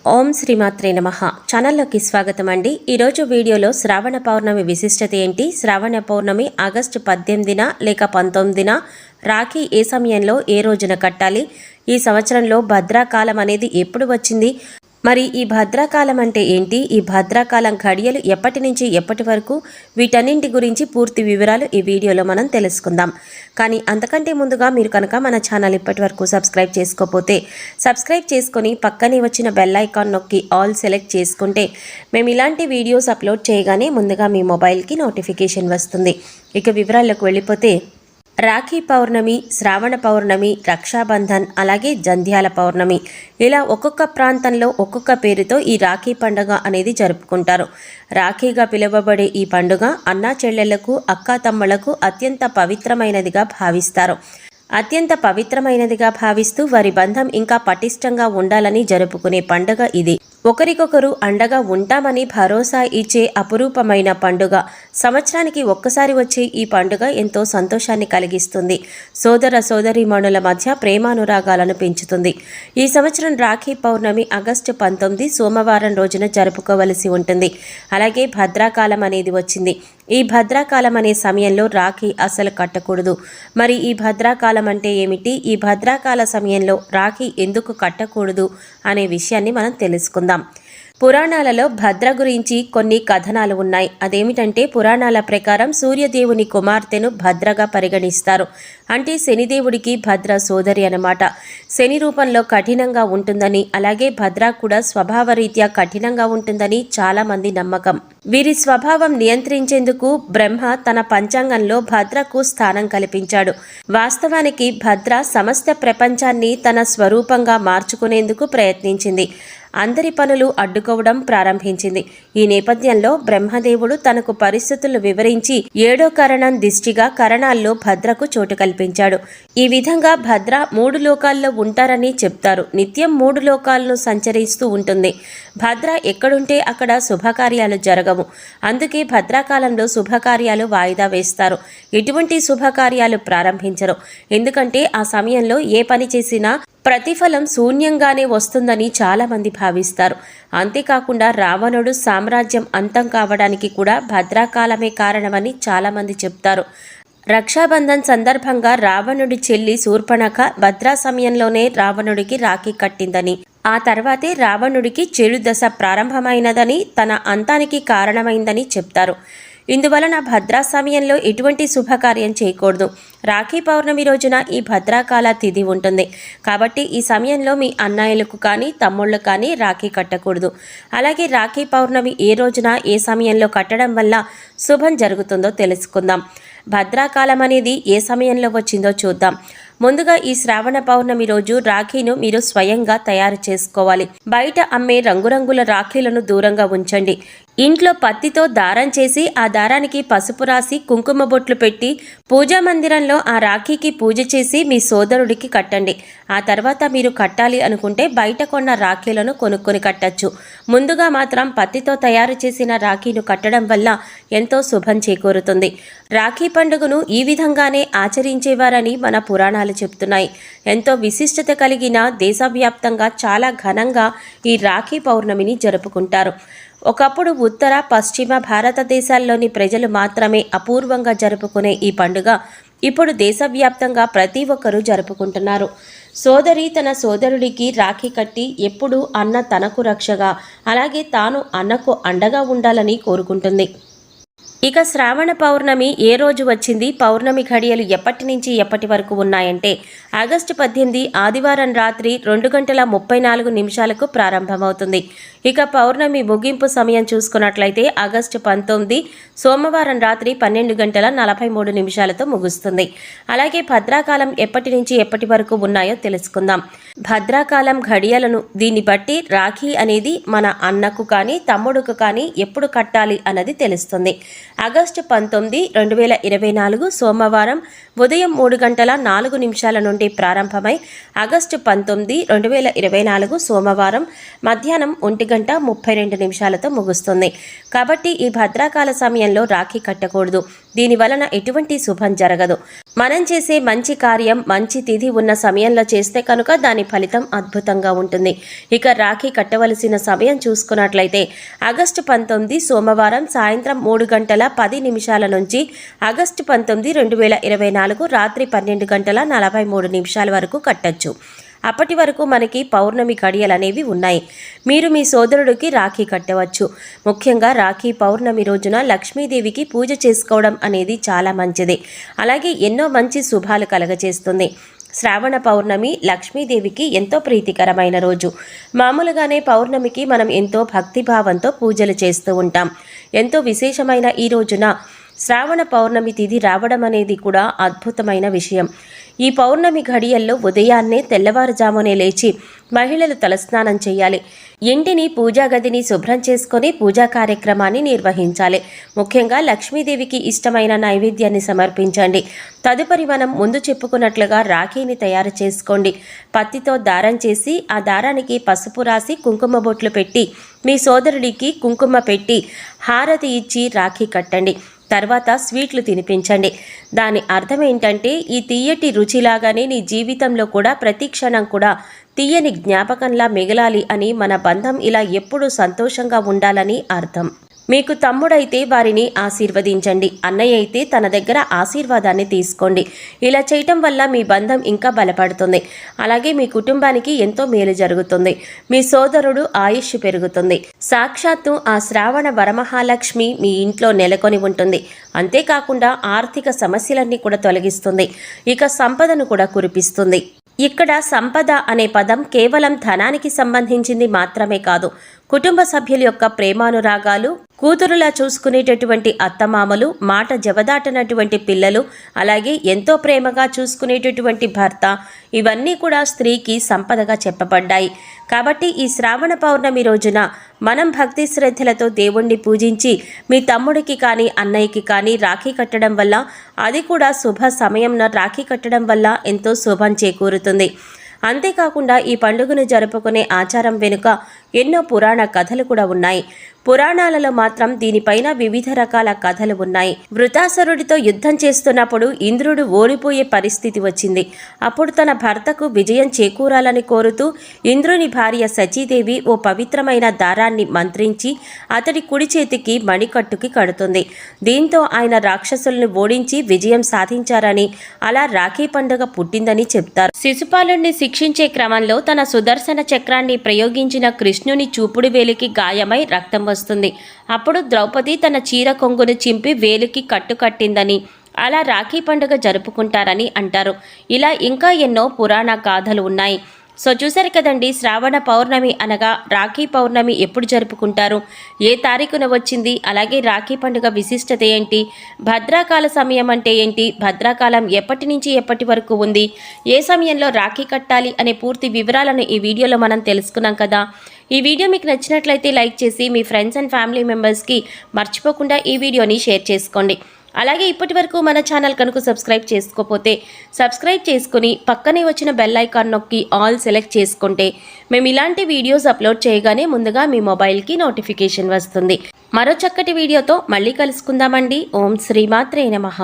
ఓం శ్రీమాత్రే నమః. ఛానల్లోకి స్వాగతం అండి. ఈరోజు వీడియోలో శ్రావణ పౌర్ణమి విశిష్టత ఏంటి, శ్రావణ పౌర్ణమి ఆగస్టు 18న లేక 19న, రాఖీ ఏ సమయంలో ఏ రోజున కట్టాలి, ఈ సంవత్సరంలో భద్రాకాలం అనేది ఎప్పుడు వచ్చింది, మరి ఈ భద్రాకాలం అంటే ఏంటి, ఈ భద్రాకాలం ఘడియలు ఎప్పటి నుంచి ఎప్పటి వరకు, వీటన్నింటి గురించి పూర్తి వివరాలు ఈ వీడియోలో మనం తెలుసుకుందాం. కానీ అంతకంటే ముందుగా మీరు కనుక మన ఛానల్ ఇప్పటి వరకు సబ్స్క్రైబ్ చేసుకోకపోతే సబ్స్క్రైబ్ చేసుకొని పక్కనే వచ్చిన బెల్ ఐకాన్ నొక్కి ఆల్ సెలెక్ట్ చేసుకుంటే మేము ఇలాంటి వీడియోస్ అప్లోడ్ చేయగానే ముందుగా మీ మొబైల్కి నోటిఫికేషన్ వస్తుంది. ఇక వివరాల్లోకి వెళ్ళిపోతే, రాఖీ పౌర్ణమి, శ్రావణ పౌర్ణమి, రక్షాబంధన్, అలాగే జంధ్యాల పౌర్ణమి, ఇలా ఒక్కొక్క ప్రాంతంలో ఒక్కొక్క పేరుతో ఈ రాఖీ పండుగ అనేది జరుపుకుంటారు. రాఖీగా పిలువబడే ఈ పండుగ అన్నా చెల్లెళ్లకు, అక్కా తమ్ముళ్లకు అత్యంత పవిత్రమైనదిగా భావిస్తారు. అత్యంత పవిత్రమైనదిగా భావిస్తూ వారి బంధం ఇంకా పటిష్టంగా ఉండాలని జరుపుకునే పండుగ ఇది. ఒకరికొకరు అండగా ఉంటామని భరోసా ఇచ్చే అపురూపమైన పండుగ. సంవత్సరానికి ఒక్కసారి వచ్చే ఈ పండుగ ఎంతో సంతోషాన్ని కలిగిస్తుంది. సోదర సోదరీమణుల మధ్య ప్రేమానురాగాలను పెంచుతుంది. ఈ సంవత్సరం రాఖీ పౌర్ణమి ఆగస్టు 19 సోమవారం రోజున జరుపుకోవలసి ఉంటుంది. అలాగే భద్రాకాలం అనేది వచ్చింది. ఈ భద్రాకాలం అనే సమయంలో రాఖీ అసలు కట్టకూడదు. మరి ఈ భద్రాకాలం అంటే ఏమిటి, ఈ భద్రాకాల సమయంలో రాఖీ ఎందుకు కట్టకూడదు అనే విషయాన్ని మనం తెలుసుకుందాం. పురాణాలలో భద్ర గురించి కొన్ని కథనాలు ఉన్నాయి. అదేమిటంటే, పురాణాల ప్రకారం సూర్యదేవుని కుమార్తెను భద్రగా పరిగణిస్తారు. అంటే శనిదేవుడికి భద్ర సోదరి అన్నమాట. శని రూపంలో కఠినంగా ఉంటుందని, అలాగే భద్ర కూడా స్వభావరీత్యా కఠినంగా ఉంటుందని చాలా మంది నమ్మకం. వీరి స్వభావం నియంత్రించేందుకు బ్రహ్మ తన పంచాంగంలో భద్రకు స్థానం కల్పించాడు. వాస్తవానికి భద్ర సమస్త ప్రపంచాన్ని తన స్వరూపంగా మార్చుకునేందుకు ప్రయత్నించింది. అందరి పనులు అడ్డుకోవడం ప్రారంభించింది. ఈ నేపథ్యంలో బ్రహ్మదేవుడు తనకు పరిస్థితులు వివరించి 7వ కరణం దిష్టిగా కరణాల్లో భద్రకు చోటు కల్పించాడు. ఈ విధంగా భద్ర 3 లోకాల్లో ఉంటారని చెప్తారు. నిత్యం 3 లోకాలను సంచరిస్తూ ఉంటుంది. భద్ర ఎక్కడుంటే అక్కడ శుభకార్యాలు జరగవు. అందుకే భద్రాకాలంలో శుభకార్యాలు వాయిదా వేస్తారు. ఎటువంటి శుభకార్యాలు ప్రారంభించరు. ఎందుకంటే ఆ సమయంలో ఏ పని చేసినా ప్రతిఫలం శూన్యంగానే వస్తుందని చాలామంది భావిస్తారు. అంతేకాకుండా రావణుడు సామ్రాజ్యం అంతం కావడానికి కూడా భద్రాకాలమే కారణమని చాలామంది చెప్తారు. రక్షాబంధన్ సందర్భంగా రావణుడి చెల్లి శూర్పణఖ భద్రా సమయంలోనే రావణుడికి రాఖీ కట్టిందని, ఆ తర్వాతే రావణుడికి చెడు దశ ప్రారంభమైనదని, తన అంతానికి కారణమైందని చెప్తారు. ఇందువలన భద్రా సమయంలో ఎటువంటి శుభకార్యం చేయకూడదు. రాఖీ పౌర్ణమి రోజున ఈ భద్రాకాల తిథి ఉంటుంది. కాబట్టి ఈ సమయంలో మీ అన్నయ్యలకు కానీ తమ్ముళ్ళు కానీ రాఖీ కట్టకూడదు. అలాగే రాఖీ పౌర్ణమి ఏ రోజున ఏ సమయంలో కట్టడం వల్ల శుభం జరుగుతుందో తెలుసుకుందాం. భద్రాకాలం అనేది ఏ సమయంలో వచ్చిందో చూద్దాం. ముందుగా ఈ శ్రావణ పౌర్ణమి రోజు రాఖీను మీరు స్వయంగా తయారు చేసుకోవాలి. బయట అమ్మే రంగురంగుల రాఖీలను దూరంగా ఉంచండి. ఇంట్లో పత్తితో దారం చేసి ఆ దారానికి పసుపు రాసి కుంకుమ బొట్లు పెట్టి పూజా మందిరంలో ఆ రాఖీకి పూజ చేసి మీ సోదరుడికి కట్టండి. ఆ తర్వాత మీరు కట్టాలి అనుకుంటే బయట కొన్న రాఖీలను కొనుక్కొని కట్టచ్చు. ముందుగా మాత్రం పత్తితో తయారు చేసిన రాఖీను కట్టడం వల్ల ఎంతో శుభం చేకూరుతుంది. రాఖీ పండుగను ఈ విధంగానే ఆచరించేవారని మన పురాణాలు చెప్తున్నాయి. ఎంతో విశిష్టత కలిగిన దేశవ్యాప్తంగా చాలా ఘనంగా ఈ రాఖీ పౌర్ణమిని జరుపుకుంటారు. ఒకప్పుడు ఉత్తర పశ్చిమ భారతదేశాల్లోని ప్రజలు మాత్రమే అపూర్వంగా జరుపుకునే ఈ పండుగ ఇప్పుడు దేశవ్యాప్తంగా ప్రతి ఒక్కరూ జరుపుకుంటున్నారు. సోదరి తన సోదరుడికి రాఖీ కట్టి ఎప్పుడూ అన్న తనకు రక్షగా, అలాగే తాను అన్నకు అండగా ఉండాలని కోరుకుంటుంది. ఇక శ్రావణ పౌర్ణమి ఏ రోజు వచ్చింది, పౌర్ణమి ఘడియలు ఎప్పటి నుంచి ఎప్పటి వరకు ఉన్నాయంటే, ఆగస్టు 18 ఆదివారం రాత్రి 2:34 ప్రారంభమవుతుంది. ఇక పౌర్ణమి ముగింపు సమయం చూసుకున్నట్లయితే ఆగస్టు 19 సోమవారం రాత్రి 12:43 ముగుస్తుంది. అలాగే భద్రాకాలం ఎప్పటి నుంచి ఎప్పటి వరకు ఉన్నాయో తెలుసుకుందాం. భద్రాకాలం ఘడియలను దీన్ని బట్టి రాఖీ అనేది మన అన్నకు కానీ తమ్ముడుకు కానీ ఎప్పుడు కట్టాలి అన్నది తెలుస్తుంది. ఆగస్టు 19, 2024 సోమవారం ఉదయం 3:04 నుండి ప్రారంభమై ఆగస్టు 19, 2024 సోమవారం మధ్యాహ్నం 1:32 ముగుస్తుంది. కాబట్టి ఈ భద్రాకాల సమయంలో రాఖీ కట్టకూడదు. దీని వలన ఎటువంటి శుభం జరగదు. మనం చేసే మంచి కార్యం మంచి తిథి ఉన్న సమయంలో చేస్తే కనుక దాని ఫలితం అద్భుతంగా ఉంటుంది. ఇక రాఖీ కట్టవలసిన సమయం చూసుకున్నట్లయితే ఆగస్టు 19 సోమవారం సాయంత్రం 3:10 నుంచి ఆగస్టు 19, 2024 రాత్రి 12:43 వరకు కట్టచ్చు. అప్పటి వరకు మనకి పౌర్ణమి గడియలు అనేవి ఉన్నాయి. మీరు మీ సోదరుడికి రాఖీ కట్టవచ్చు. ముఖ్యంగా రాఖీ పౌర్ణమి రోజున లక్ష్మీదేవికి పూజ చేసుకోవడం అనేది చాలా మంచిది. అలాగే ఎన్నో మంచి శుభాలు కలగజేస్తుంది. శ్రావణ పౌర్ణమి లక్ష్మీదేవికి ఎంతో ప్రీతికరమైన రోజు. మామూలుగానే పౌర్ణమికి మనం ఎంతో భక్తిభావంతో పూజలు చేస్తూ ఉంటాం. ఎంతో విశేషమైన ఈ రోజున శ్రావణ పౌర్ణమి తిథి రావడం అనేది కూడా అద్భుతమైన విషయం. ఈ పౌర్ణమి ఘడియల్లో ఉదయాన్నే తెల్లవారుజామునే లేచి మహిళలు తలస్నానం చేయాలి. ఇంటిని పూజా గదిని శుభ్రం చేసుకొని పూజా కార్యక్రమాన్ని నిర్వహించాలి. ముఖ్యంగా లక్ష్మీదేవికి ఇష్టమైన నైవేద్యాన్ని సమర్పించండి. తదుపరి మనం ముందు చెప్పుకున్నట్లుగా రాఖీని తయారు చేసుకోండి. పత్తితో దారం చేసి ఆ దారానికి పసుపు రాసి కుంకుమ బొట్లు పెట్టి మీ సోదరుడికి కుంకుమ పెట్టి హారతి ఇచ్చి రాఖీ కట్టండి. తర్వాత స్వీట్లు తినిపించండి. దాని అర్థం ఏంటంటే ఈ తీయటి రుచిలాగానే నీ జీవితంలో కూడా ప్రతి క్షణం కూడా తీయని జ్ఞాపకంలా మిగలాలి అని, మన బంధం ఇలా ఎప్పుడూ సంతోషంగా ఉండాలని అర్థం. మీకు తమ్ముడైతే వారిని ఆశీర్వదించండి. అన్నయ్య అయితే తన దగ్గర ఆశీర్వాదాన్ని తీసుకోండి. ఇలా చేయటం వల్ల మీ బంధం ఇంకా బలపడుతుంది. అలాగే మీ కుటుంబానికి ఎంతో మేలు జరుగుతుంది. మీ సోదరుడు ఆయుష్ పెరుగుతుంది. సాక్షాత్తు ఆ శ్రావణ వరమహాలక్ష్మి మీ ఇంట్లో నెలకొని ఉంటుంది. అంతేకాకుండా ఆర్థిక సమస్యలన్నీ కూడా తొలగిస్తుంది. ఇక సంపదను కూడా కురిపిస్తుంది. ఇక్కడ సంపద అనే పదం కేవలం ధనానికి సంబంధించింది మాత్రమే కాదు. కుటుంబ సభ్యుల యొక్క ప్రేమానురాగాలు, కూతురులా చూసుకునేటటువంటి అత్తమామలు, మాట జవదాటనటువంటి పిల్లలు, అలాగే ఎంతో ప్రేమగా చూసుకునేటటువంటి భర్త, ఇవన్నీ కూడా స్త్రీకి సంపదగా చెప్పబడ్డాయి. కాబట్టి ఈ శ్రావణ పౌర్ణమి రోజున మనం భక్తి శ్రద్ధలతో దేవుణ్ణి పూజించి మీ తమ్ముడికి కానీ అన్నయ్యకి కానీ రాఖీ కట్టడం వల్ల, అది కూడా శుభ సమయంలో రాఖీ కట్టడం వల్ల ఎంతో శుభం చేకూరుతుంది. అంతేకాకుండా ఈ పండుగను జరుపుకునే ఆచారం వెనుక ఎన్నో పురాణ కథలు కూడా ఉన్నాయి. పురాణాలలో మాత్రం దీనిపైన వివిధ రకాల కథలు ఉన్నాయి. వృతాసురుడితో యుద్ధం చేస్తున్నప్పుడు ఇంద్రుడు ఓడిపోయే పరిస్థితి వచ్చింది. అప్పుడు తన భర్తకు విజయం చేకూరాలని కోరుతూ ఇంద్రుని భార్య సచీదేవి ఓ పవిత్రమైన దారాన్ని మంత్రించి అతడి కుడి చేతికి మణికట్టుకి కడుతుంది. దీంతో ఆయన రాక్షసులను ఓడించి విజయం సాధించారని, అలా రాఖీ పండుగ పుట్టిందని చెప్తారు. శిశుపాలుణ్ణి శిక్షించే క్రమంలో తన సుదర్శన చక్రాన్ని ప్రయోగించిన కృష్ణుని చూపుడు వేలికి గాయమై రక్తం వస్తుంది. అప్పుడు ద్రౌపది తన చీర కొంగును చింపి వేలికి కట్టిందని, అలా రాఖీ పండుగ జరుపుకుంటారని అంటారు. ఇలా ఇంకా ఎన్నో పురాణ గాథలు ఉన్నాయి. సో చూసారు కదండి, శ్రావణ పౌర్ణమి అనగా రాఖీ పౌర్ణమి ఎప్పుడు జరుపుకుంటారు, ఏ తారీఖున వచ్చింది, అలాగే రాఖీ పండుగ విశిష్టత ఏంటి, భద్రాకాల సమయం అంటే ఏంటి, భద్రాకాలం ఎప్పటి నుంచి ఎప్పటి వరకు ఉంది, ఏ సమయంలో రాఖీ కట్టాలి అనే పూర్తి వివరాలను ఈ వీడియోలో మనం తెలుసుకున్నాం కదా. ఈ వీడియో మీకు నచ్చినట్లయితే లైక్ చేసి మీ ఫ్రెండ్స్ అండ్ ఫ్యామిలీ మెంబర్స్కి మర్చిపోకుండా ఈ వీడియోని షేర్ చేసుకోండి. అలాగే ఇప్పటి వరకు మన ఛానల్ కనుక సబ్స్క్రైబ్ చేసుకోకపోతే సబ్స్క్రైబ్ చేసుకుని పక్కనే వచ్చిన బెల్ ఐకాన్ నొక్కి ఆల్ సెలెక్ట్ చేసుకుంటే మేము ఇలాంటి వీడియోస్ అప్లోడ్ చేయగానే ముందుగా మీ మొబైల్కి నోటిఫికేషన్ వస్తుంది. మరో చక్కటి వీడియోతో మళ్ళీ కలుసుకుందామండి. ఓం శ్రీమాత్రే నమః.